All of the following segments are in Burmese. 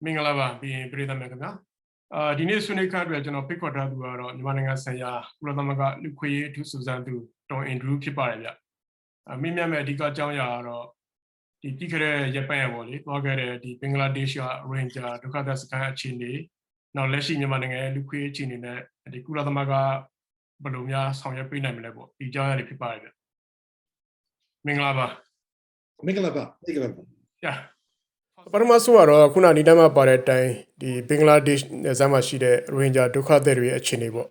မင်္ဂလာပါပြီးရင်ပြည်သူများခင်ဗျာဒီနေ့ဆွေးနွေးခါအတွက်ကျွန်တော်ဖိတ်ခေါ်ထားသူကတော့မြန်မာနိုင်ငံဆိုင်ရာကုလသမဂ္ဂလူခွေရေးထူးစုံစမ်းသူဒေါ်အင်ဒရူးဖြစ်ပါတယ်ဗျမိမြတ်မဲ့အဓိကအကြောင်းအရာကတော့ဒီပြီးခဲ့တဲ့ရက်ပိုင်းပေါ့လေသွားခဲ့တဲ့ဒီဘင်္ဂလားဒေ့ရှ်ကရိုဟင်ဂျာဒုက္ခသည်စခန်းအခြေအနေနောက်လက်ရှိမြန်မာနိုင်ငံရဲ့လူခွေရေးအခြေအနေနဲ့ဒီကုလသမဂ္ဂဘယ်လိုများဆောင်ရွက်ပေးနိုင်မလဲပေါ့ဒီအကြောင်းအရာတွေဖြစ်ပါတယ်ဗျမင်္ဂလာပါမင်္ဂလာပါပထမဆုံးကတော့ခုနဒီတိုင်းမှာပါတဲ့အတိုင်းဒီဘင်္ဂလားဒေ့ရှ်နယ်စပ်မှာရှိတဲ့ရိုဟင်ဂျာဒုက္ခသည်တွေရဲ့အခြေအနေပေါ့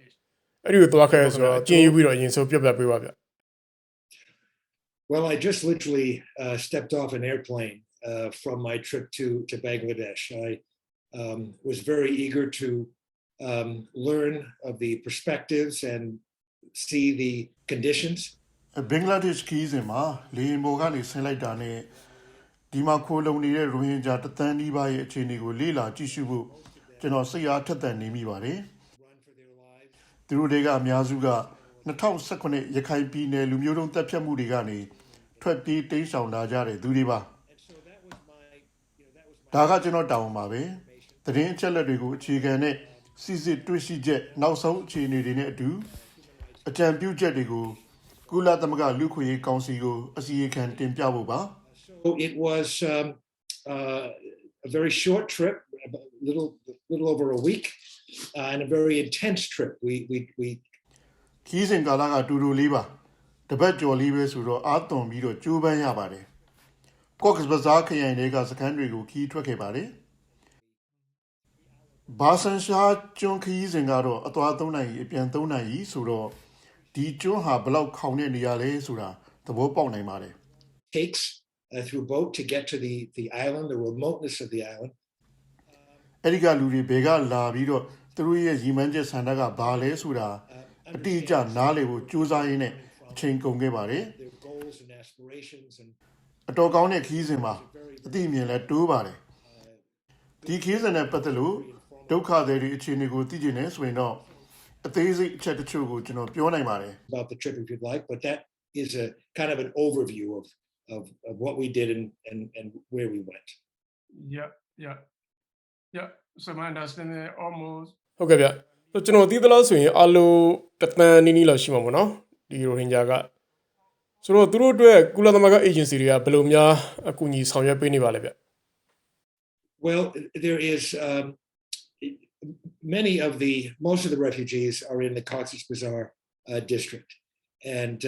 အဲ့ဒီကိုသွားခဲ့ဆိုတော့ကျင်းယူပြီးတော့အရင်ဆုံးပြပြပေးပါဗျ Well, I just literally stepped off an airplane from my trip to Bangladesh. I was very eager to learn of the perspectives and see the conditions. Bangladesh ခီးစဉ်မှာလေယာဉ်ပေါ်ကနေဆင်းလိုက်တာနဲ့ဒီမှာခိုးလုံနေတဲ့ရိုဟင်ဂျာတသန်းနီးပါးရဲ့အခြေအနေကိုလေ့လာကြည့်ရှုဖို့ကျွန်တော်စိတ်အားထက်သန်နေမိပါတယ်။သူတို့တွေကအများစုက2019ရခိုင်ပြည်နယ်လူမျိုးတုံးတပ်ဖြတ်မှုတွေကနေထွက်ပြေးတိမ်းရှောင်လာကြတဲ့သူတွေပါ။ဒါကကျွန်တော်တောင်းပါပဲ။သတင်းအချက်အလက်တွေကိုအခြေခံတဲ့စစ်စစ်တွေ့ရှိချက်နောက်ဆုံးအခြေအနေတွေနဲ့အတူအကြံပြုချက်တွေကိုကုလသမဂ္ဂလူ့ခွင့်ရေးကောင်စီကိုအစီရင်ခံတင်ပြဖို့ပါ။ So it was a very short trip, a little over a week, and a very intense trip. We ခီးစဉ်ကာလကတူတူလေးပါတပတ်ကျော်လေးပဲဆိုတော့အားသွန်ပြီးတော့ကြိုးပမ်းရပါတယ်ကော့ကစ်ဘဇားခရိုင်တွေကစခန်းတွေကိုခီးထွက်ခဲ့ပါတယ်ဘာဆန်ရှာကျွန်းခီးစဉ်ကတော့အသွား3နိုင်အပြန်3နိုင်ဆိုတော့ဒီကျွန်းဟာဘလောက်ခေါင်တဲ့နေရာလဲဆိုတာသဘောပေါက်နိုင်ပါတယ် takes through boat to get to the island, the remoteness of the island. အဲ့ဒီကလူတွေဘယ်ကလာပြီးတော့သူတို့ရဲ့ရည်မှန်းချက်ဆန္ဒကဘာလဲဆိုတာအတိအကျနားလည်ဖို့ကြိုးစားရင်းနဲ့အချိန်ကုန်ခဲ့ပါတယ်အတော်ကောင်းတဲ့ခီးစဉ်မှာအသိအမြင်လည်းတိုးပါတယ်ဒီခီးစဉ်နဲ့ပတ်သက်လို့ဒုက္ခသည်တွေအခြေအနေကိုသိကျင်နေဆိုရင်တော့အသေးစိတ်အချက်တချို့ကိုကျွန်တော်ပြောနိုင်ပါတယ် about the trip if you'd like, but that is a kind of an overview of what we did and where we went. Yeah. So my understanding almost ဟုတ်ကဲ့ဗျကျွန်တော်သိသလားဆိုရင်အလိုတသန်းနီးနီးလောက်ရှိမှာပေါ့နော်ဒီရိုဟင်ဂျာကဆိုတော့သူတို့အတွက်ကုလသမဂ္ဂ agency တွေကဘယ်လိုများအကူအညီဆောင်ရွက်ပေးနေပါလဲဗျ Well, there is most of the refugees are in the Cox's Bazar district, and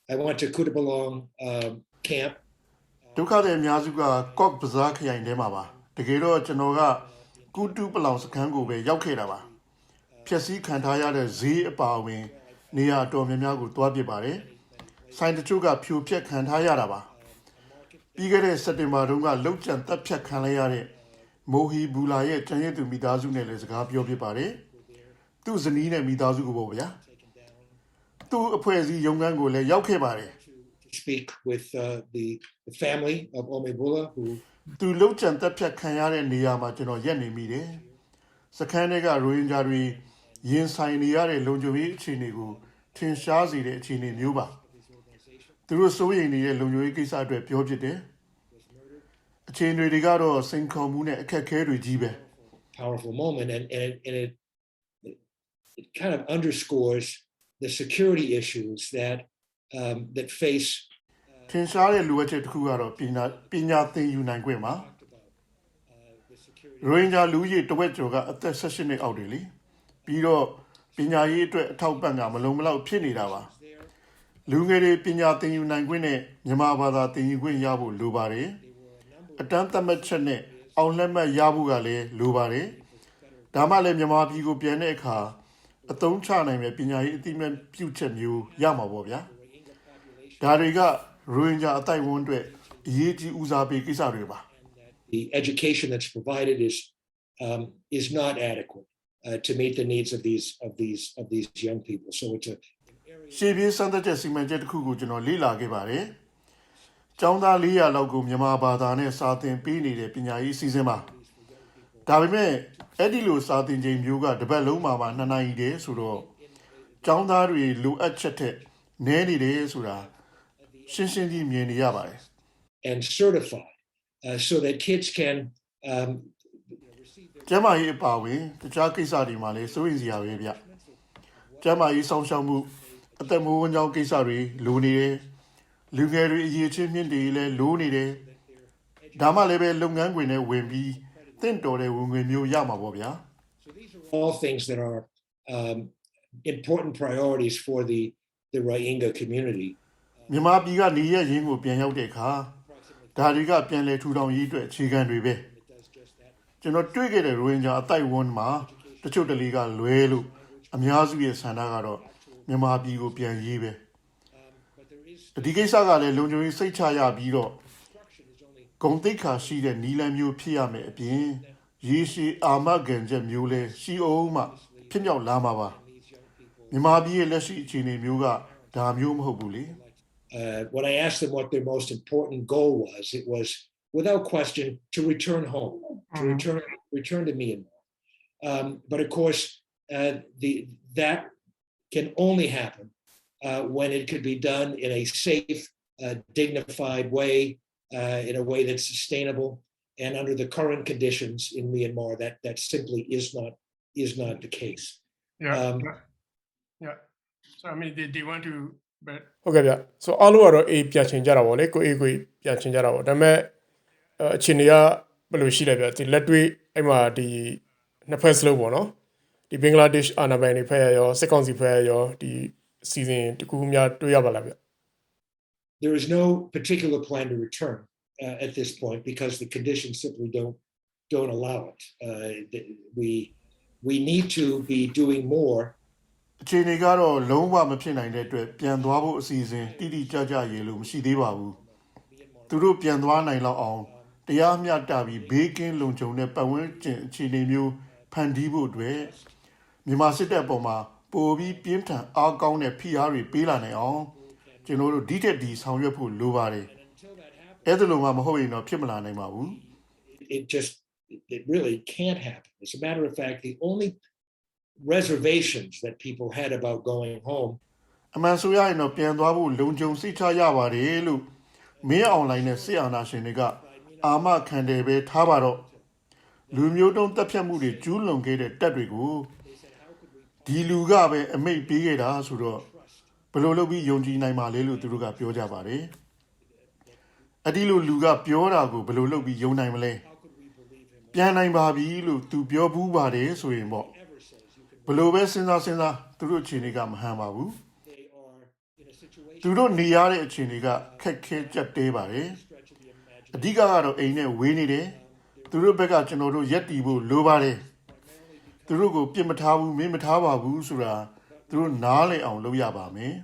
I went to Kutupalong camp. ဒုက္ခသည်အများစုကကော့ဘဇားခရိုင်ထဲမှာပါတကယ်တော့ကျွန်တော်ကကူတူပလောင်စခန်းကိုပဲရောက်ခဲ့တာပါဖြည့်ဆည်းခံထားရတဲ့ဈေးအပါအဝင်နေရာတော်များများကိုတွားပြပါတယ်ဆိုင်တချို့ကဖြိုဖျက်ခံထားရတာပါပြီးခဲ့တဲ့စက်တင်ဘာတုန်းကလှုပ်ကြံတပ်ဖြတ်ခံလိုက်ရတဲ့မိုဟီဘူလာရဲ့ကျန်ရည်သူမိသားစုနဲ့လည်းစကားပြောပြပါတယ်သူ့ဇနီးနဲ့မိသားစုကိုပေါ့ဗျာသူ့အဖွဲ့အစည်းရုံးခန်းကိုလည်းရောက်ခဲ့ပါတယ် speak with the family of Omebula who သူလှုပ်ကြံတပ်ဖြတ်ခံရတဲ့နေရာမှာကျွန်တော်ရက်နေမိတယ်စခန်းတွေကရိုဟင်ဂျာတွေရင်ဆိုင်နေရတဲ့လုံခြုံရေးအခြေအနေကိုထင်ရှားစေတဲ့အခြေအနေမျိုးပါသူတို့စိုးရိမ်နေတဲ့လုံခြုံရေးကိစ္စအတွက်ပြောဖြစ်တယ်အခြေအနေတွေကတော့စိန်ခေါ်မှုနဲ့အခက်အခဲတွေကြီးပဲ powerful moment and it kind of underscores the security issues that face ထင်ရှားတဲ့လိုအပ်ချက်တစ်ခုကတော့ပညာသင်ယူနိုင်ခွင့်ပါရိုဟင်ဂျာလူကြီးတဝက်ကျော်ကအသက်18နှစ်အောက်တွေလေပြီးတော့ပညာရေးအတွက်အထောက်ပံ့ကမလုံမလောက်ဖြစ်နေတာပါလူငယ်တွေပညာသင်ယူနိုင်ခွင့်နဲ့မြန်မာဘာသာသင်ယူခွင့်ရဖို့လိုပါတယ်အတန်းသတ်မှတ်ချက်နဲ့အောင်လက်မှတ်ရဖို့ကလည်းလိုပါတယ်ဒါမှလည်းမြန်မာပြည်ကိုပြန်တဲ့အခါအသုံးချနိုင်တဲ့ပညာရေးအသိအမှတ်ပြုချက်မျိုးရမှာပေါ့ဗျာဒါတွေကရိုဟင်ဂျာအတိုင်းဝန်အတွက်အရေးကြီးဦးစားပေးကိစ္စတွေပါ The education that's provided is not adequate to meet the needs of these young people. So it's a ရှေ့ပြေးစံသက်ချက်စီမံချက်တစ်ခုကိုကျွန်တော်လေ့လာခဲ့ပါတယ်။ကျောင်းသား400လောက်ကိုမြန်မာဘာသာနဲ့စာသင်ပေးနေတဲ့ပညာရေးအစီအစဉ်ပါ။ဒါပေမဲ့အဲ့ဒီလိုစာသင်ချိန်မျိုးကတစ်ပတ်လုံးမှာ2နာရီတည်းဆိုတော့ကျောင်းသားတွေလိုအပ်ချက်ထက်နည်းနေတယ်ဆိုတာရှင်းရှင်းကြီးမြင်နေရပါတယ် and certified so that kids can ကျမ်းမာရေးအပါအဝင်တခြားကိစ္စတွေမှာလည်းစိုးရိမ်စရာပဲဗျကျမ်းမာရေးဆောင်ရှောက်မှုအသက်မွေးဝမ်းကြောင်းကိစ္စတွေလိုနေတယ်လူငယ်တွေအရေးချင်းမြင့်တွေလည်းလိုနေတယ်ဒါမှလည်းပဲလုပ်ငန်းခွင်နဲ့ဝင်ပြီးတင့်တော်တဲ့ဝင်ငွေမျိုးရမှာပေါ့ဗျာ all things that are important priorities for the Rohingya community မြန်မာပြည်ကနေရရင်းကိုပြန်ရောက်တဲ့အခါဒါတွေကပြန်လည်ထူထောင်ရေးအတွက်အခြေခံတွေပဲကျွန်တော်တွေ့ခဲ့တဲ့ရိုဟင်ဂျာအတိုက်အဝန်းမှာတချို့တလေကလွဲလို့အများစုရဲ့ဆန္ဒကတော့မြန်မာပြည်ကိုပြန်ရေးပဲဒီကိစ္စကလည်းလုံခြုံရေးစိတ်ချရပြီးတော့ဂုံတိတ်ခါရှိတဲ့နီလန်မျိုးဖြစ်ရမယ်အပြင်ရေရှည်အာမခံချက်မျိုးလဲရှိအောင်မှဖြစ်မြောက်လာမှာပါမြန်မာပြည်ရဲ့လက်ရှိအခြေအနေမျိုးကဒါမျိုးမဟုတ်ဘူးလေ when I asked them what their most important goal was, it was without question to return home, to return to Myanmar. But of course, that can only happen when it could be done in a safe, dignified way, in a way that's sustainable. And under the current conditions in Myanmar, that simply is not the case. Yeah. So I mean, they want to. Okay, yeah. So all over a ပြန်ချင်ကြတာပေါ့လေကိုအေးကိုပြန်ချင်ကြတာပေါ့ဒါပေမဲ့အခြေအနေကဘယ်လိုရှိလဲဗျဒီလက်တွေ့အဲ့မှာဒီနှစ်ဖက်စလုံးပေါ့နော်ဒီဘင်္ဂလားဒေ့ရှ်အာဏာပိုင်တွေဖက်ရောစစ်ကောင်စီဖက်ရောဒီစီစဉ်တကူများတွေ့ရပါလားဗျ There is no particular plan to return at this point because the conditions simply don't allow it. We need to be doing more. အခြေအနေကတော့လုံးဝမဖြစ်နိုင်တဲ့အတွက်ပြန်သွားဖို့အစီအစဉ်တိတိကျကျရေလို့မရှိသေးပါဘူးသူတို့ပြန်သွားနိုင်လောက်အောင်တရားမျှတပြီးဘေးကင်းလုံခြုံတဲ့ပတ်ဝန်းကျင်အခြေအနေမျိုးဖန်တီးဖို့အတွက်မြန်မာစစ်တပ်ပေါ်မှာပိုပြီးပြင်းထန်အားကောင်းတဲ့ဖိအားတွေပေးလာနိုင်အောင်ကျွန်တော်တို့ဒီတက်ဒီဆောင်ရွက်ဖို့လိုပါတယ်အဲ့ဒါလိုမှမဟုတ်ရင်တော့ဖြစ်မလာနိုင်ပါဘူး It really can't happen. As a matter of fact, the only reservations that people had about going home အမှန်ဆိုရရင်တော့ပြန်သွားဖို့လုံခြုံစိတ်ချရပါတယ်လို့မင်းအွန်လိုင်းနဲ့စစ်အာဏာရှင်တွေကအာမခံတယ်ပဲထားပါတော့လူမျိုးတုံးတက်ဖြတ်မှုတွေကျူးလွန်ခဲ့တဲ့တပ်တွေကိုဒီလူကပဲအမိတ်ပေးခဲ့တာဆိုတော့ဘယ်လိုလုပ်ပြီးယုံကြည်နိုင်ပါလဲလို့သူတို့ကပြောကြပါတယ်အဒီလိုလူကပြောတာကိုဘယ်လိုလုပ်ပြီးယုံနိုင်မလဲပြန်နိုင်ပါပြီလို့သူပြောဘူးပါတယ်ဆိုရင်ပေါ့ဘလို့ပဲစဉ်းစားသူတို့အခြေအနေကမဟန်ပါဘူးသူတို့နေရတဲ့အခြေအနေကခက်ခဲကြက်တဲပါတယ်အဓိကကတော့အိမ်နဲ့ဝေးနေတယ်သူတို့ဘက်ကကျွန်တော်တို့ရက်တီဖို့လိုပါတယ်သူတို့ကိုပြစ်မထားဘူးမင်းမထားပါဘူးဆိုတာသူတို့နားလည်အောင်လုပ်ရပါမယ်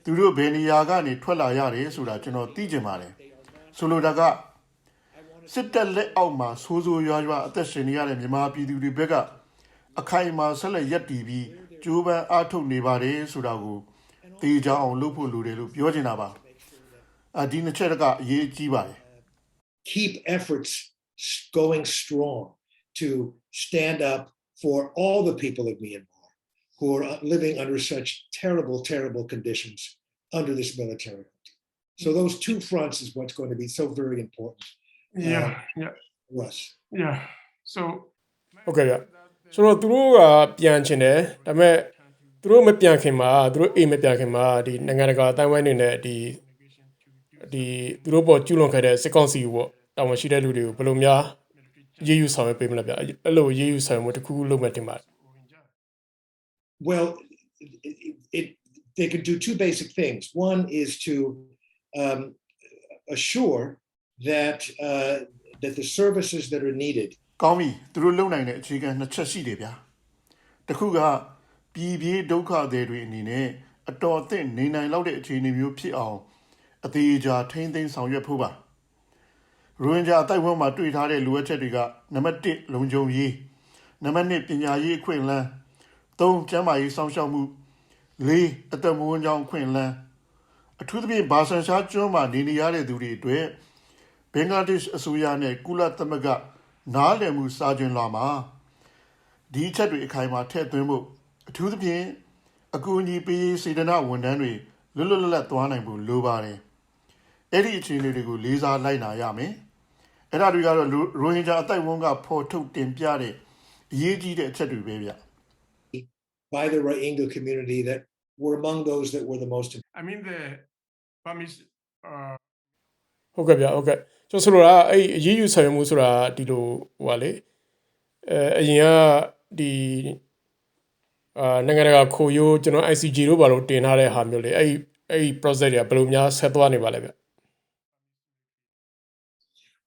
သူတို့ဘယ်နေရာကနေထွက်လာရတယ်ဆိုတာကျွန်တော်သိချင်ပါတယ်ဆိုလိုတာကစစ်တပ်လက်အောက်မှာဆိုးဆိုးရွားရွားအသက်ရှင်နေရတဲ့မြန်မာပြည်သူတွေဘက်ကအခိုင်အမာဆက်လက်ရပ်တည်ပြီးကြိုးပမ်းအားထုတ်နေပါတယ်ဆိုတာကိုသိကြအောင်လုပ်ဖို့လိုတယ်လို့ပြောချင်တာပါဒီနှစ်ချက်ကအရေးကြီးပါတယ် Keep efforts going strong to stand up for all the people of Myanmar who are living under such terrible conditions under this military. So those two fronts is what's going to be so very important. Yeah. So okay, yeah. So သူတို့ကပြန်ချင်တယ်ဒါပေမဲ့သူတို့မပြန်ခင်မှာသူတို့အိမ်မပြန်ခင်မှာဒီနိုင်ငံတကာအတိုင်းဝိုင်းနေနဲ့ဒီသူတို့ပေါ်ကျူးလွန်ခဲ့တဲ့စစ်ကောင်စီပေါ့တာဝန်ရှိတဲ့လူတွေကိုဘယ်လိုများရေးယူဆောင်ရွက်ပေးမလဲဗျအဲ့လိုရေးယူဆောင်မှုတစ်ခုခုလုပ်မှတင်ပါတယ် Well, they could do two basic things. One is to assure that the services that are needed ကောင်းပြီသူတို့လုံနိုင်တဲ့အခြေခံနှစ်ချက်ရှိတယ်ဗျာတစ်ခုကပြည်ပြေးဒုက္ခတွေအနေနဲ့အတော်အသင့်နေနိုင်လောက်တဲ့အခြေအနေမျိုးဖြစ်အောင်အသေးအချာထိမ့်သိမ်းဆောင်ရွက်ဖို့ပါရိုဟင်ဂျာအတိုက်အဝန်းမှာတွေ့ထားတဲ့လိုအပ်ချက်တွေကနံပါတ်1လုံခြုံရေးနံပါတ်2ပညာရေးအခွင့်အလမ်း3ကျန်းမာရေးစောင့်ရှောက်မှု4အသက်မွေးဝမ်းကြောင်းအခွင့်အလမ်းအထူးသဖြင့်ဘာဆန်ရှားကျွန်းမှာနေရတဲ့သူတွေအတွက်ဘင်္ဂလားဒေ့ရှ်အစိုးရနဲ့ကုလသမဂ္ဂနားလည်မှုစာချုပ်လာမှာဒီချက်တွေအခိုင်အမာထည့်သွင်းဖို့အထူးသဖြင့်အကူအညီပေးစေတနာဝန်ထမ်းတွေလွတ်လပ်သွားနိုင်ဖို့လိုပါတယ်အဲ့ဒီအခြေအနေတွေကိုလေးစားလိုက်နာရမယ် အဲ့ဒါတွေကတော့ရိုဟင်ဂျာအတိုက်အဝန်းကဖော်ထုတ်တင်ပြတဲ့အရေးကြီးတဲ့အချက်တွေပဲဗျ by the Rohingya community that were among those that were the most I mean the permis ဟုတ်ကဲ့ဗျဟုတ်ကဲ့ကျွန်တော်ဆိုလိုတာအဲ့အရေးယူဆောင်ရွက်မှုဆိုတာဒီလိုဟိုပါလေအရင်ကဒီနိုင်ငံတကာခိုယိုးကျွန်တော် ICJ တို့ဘာလို့တင်ထားတဲ့ဟာမျိုးလေအဲ့ process တွေကဘယ်လိုများဆက်သွားနေပါလဲဗျ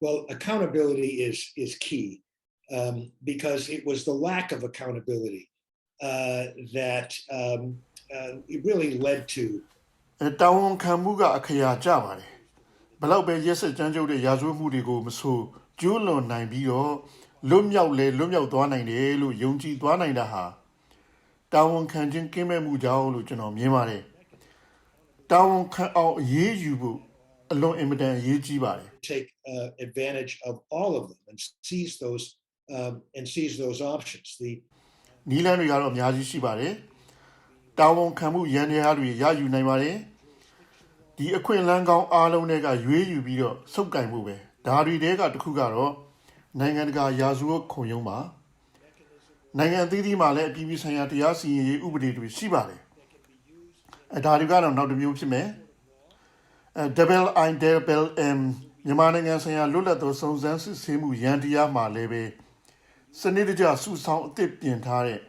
Well, accountability is key because it was the lack of accountability that it really led to တာဝန်ခံမှုကအခရာကျပါတယ်ဘလောက်ပဲရက်စက်ကြမ်းကြုတ်တဲ့ရာဇဝတ်မှုတွေကိုမဆိုကျူးလွန်နိုင်ပြီးတော့လွတ်မြောက်သွားနိုင်တယ်လို့ယုံကြည်သွားနိုင်တာဟာတာဝန်ခံခြင်းကင်းမဲ့မှုကြောင့်လို့ကျွန်တော်မြင်ပါတယ်တာဝန်ခံအောင်အရေးယူဖို့အလွန်အင်မတန်အရေးကြီးပါတယ် take advantage of all of them and seize those options. The နီလန်တွေကတော့အများကြီးရှိပါတယ်တာဝန်ခံမှုရန်တရားတွေရယူနိုင်ပါတယ်ဒီအခွင့်အလမ်းကောင်းအားလုံးတွေကရွေးယူပြီးတော့စုပ်ကင်မှုပဲဒါတွေတဲကတစ်ခုကတော့နိုင်ငံတကာရာဇဝတ်ခုံရုံးပါနိုင်ငံအသီးသီးမှာလည်းအပြည်ပြည်ဆိုင်ရာတရားစီရင်ရေးဥပဒေတွေရှိပါတယ်ဒါတွေကတော့နောက်တစ်မျိုးဖြစ်မယ်IIMM မြန်မာနိုင်ငံဆိုင်ရာလွတ်လပ်သောစုံစမ်းစစ်ဆေးမှုရန်တရားမှာလည်းပဲစနစ်တကျစုဆောင်းအသစ်ပြင်ထားတဲ့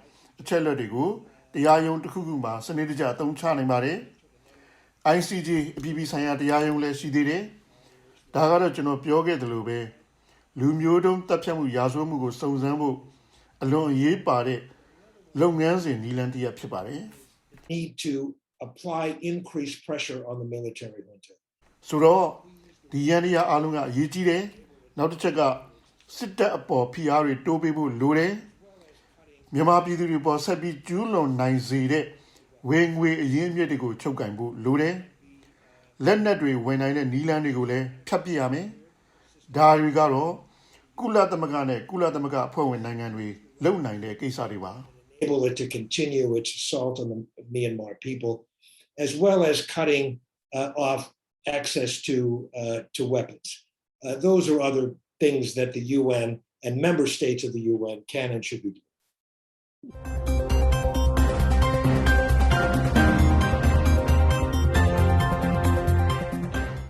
အချက်အလက်တွေကိုတရားရုံးတစ်ခုခုမှာစနစ်တကျအသုံးချနိုင်ပါတယ် ICJ အပြည်ပြည်ဆိုင်ရာတရားရုံးလည်းရှိသေးတယ်ဒါကတော့ကျွန်တော်ပြောခဲ့သလိုပဲလူမျိုးတုံးတပ်ဖြတ်မှုရာဇဝတ်မှုကိုစုံစမ်းဖို့အလွန်အရေးပါတဲ့လုပ်ငန်းစဉ်နည်းလမ်းတစ်ရပ်ဖြစ်ပါတယ် need to apply increased pressure on the military junta. ဆိုတော့ဒီရန်တရားအားလုံးကအရေးကြီးတယ်နောက်တစ်ချက်ကစစ်တပ်အပေါ်ဖိအားတွေတိုးပေးဖို့လိုတယ်မြန်မာပြည်သူတွေပေါ်ဆက်ပြီးကျူးလွန်နိုင်စေတဲ့ဝေငွေအရင်းအမြစ်တွေကိုချုပ်ကင်ဖို့လိုတယ်လက်နက်တွေဝင်နိုင်တဲ့နီလန်းတွေကိုလည်းဖြတ်ပြရမယ်ဒါတွေကတော့ကုလသမဂ္ဂနဲ့ကုလသမဂ္ဂအဖွဲ့ဝင်နိုင်ငံတွေလုပ်နိုင်တဲ့ကိစ္စတွေပါ Able it to continue its assault on the Myanmar people, as well as cutting off access to weapons. Those are other things that the UN and member states of the UN can and should be doing.